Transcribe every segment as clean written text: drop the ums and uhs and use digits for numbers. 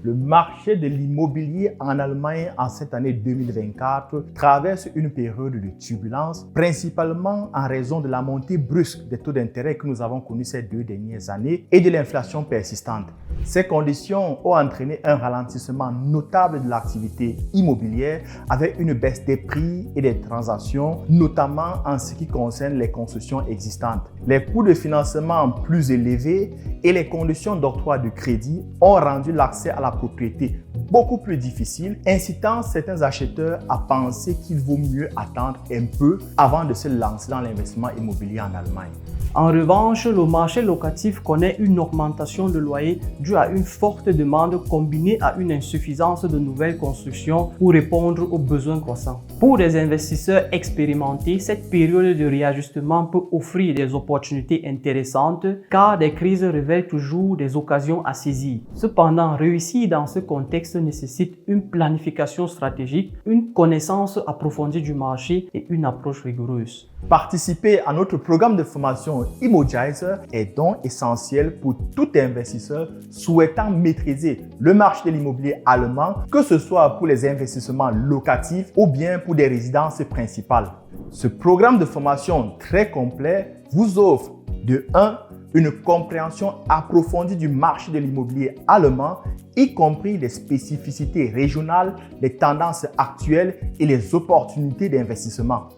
Le marché de l'immobilier en Allemagne en cette année 2024 traverse une période de turbulence, principalement en raison de la montée brusque des taux d'intérêt que nous avons connus ces 2 dernières années et de l'inflation persistante. Ces conditions ont entraîné un ralentissement notable de l'activité immobilière avec une baisse des prix et des transactions, notamment en ce qui concerne les constructions existantes. Les coûts de financement plus élevés et les conditions d'octroi de crédit ont rendu l'accès à la propriété beaucoup plus difficile, incitant certains acheteurs à penser qu'il vaut mieux attendre un peu avant de se lancer dans l'investissement immobilier en Allemagne. En revanche, le marché locatif connaît une augmentation de loyer due à une forte demande combinée à une insuffisance de nouvelles constructions pour répondre aux besoins croissants. Pour des investisseurs expérimentés, cette période de réajustement peut offrir des opportunités intéressantes car des crises révèlent toujours des occasions à saisir. Cependant, réussir dans ce contexte nécessite une planification stratégique, une connaissance approfondie du marché et une approche rigoureuse. Participer à notre programme de formation Immogizer est donc essentiel pour tout investisseur souhaitant maîtriser le marché de l'immobilier allemand, que ce soit pour les investissements locatifs ou bien pour des résidences principales. Ce programme de formation très complet vous offre de 1. Une compréhension approfondie du marché de l'immobilier allemand, y compris les spécificités régionales, les tendances actuelles et les opportunités d'investissement.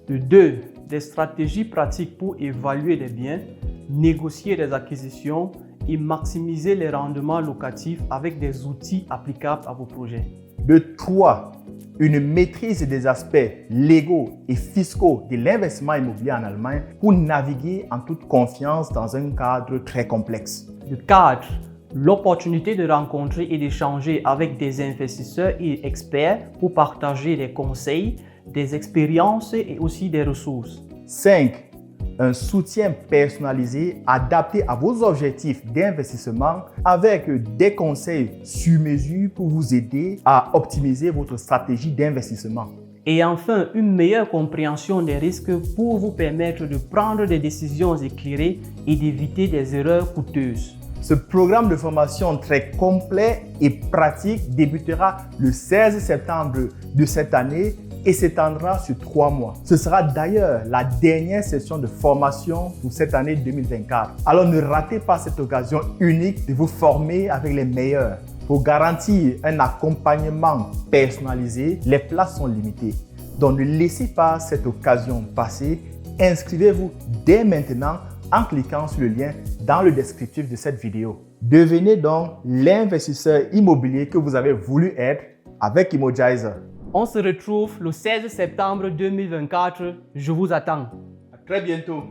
De 2. Des stratégies pratiques pour évaluer les biens, négocier des acquisitions et maximiser les rendements locatifs avec des outils applicables à vos projets. De 3. Une maîtrise des aspects légaux et fiscaux de l'investissement immobilier en Allemagne pour naviguer en toute confiance dans un cadre très complexe. De 4. L'opportunité de rencontrer et d'échanger avec des investisseurs et experts pour partager des conseils, des expériences et aussi des ressources. 5. Un soutien personnalisé adapté à vos objectifs d'investissement avec des conseils sur mesure pour vous aider à optimiser votre stratégie d'investissement. Et enfin, une meilleure compréhension des risques pour vous permettre de prendre des décisions éclairées et d'éviter des erreurs coûteuses. Ce programme de formation très complet et pratique débutera le 16 septembre de cette année et s'étendra sur 3 mois. Ce sera d'ailleurs la dernière session de formation pour cette année 2024. Alors ne ratez pas cette occasion unique de vous former avec les meilleurs. Pour garantir un accompagnement personnalisé, les places sont limitées. Donc ne laissez pas cette occasion passer. Inscrivez-vous dès maintenant en cliquant sur le lien dans le descriptif de cette vidéo. Devenez donc l'investisseur immobilier que vous avez voulu être avec Immogizer. On se retrouve le 16 septembre 2024. Je vous attends. À très bientôt.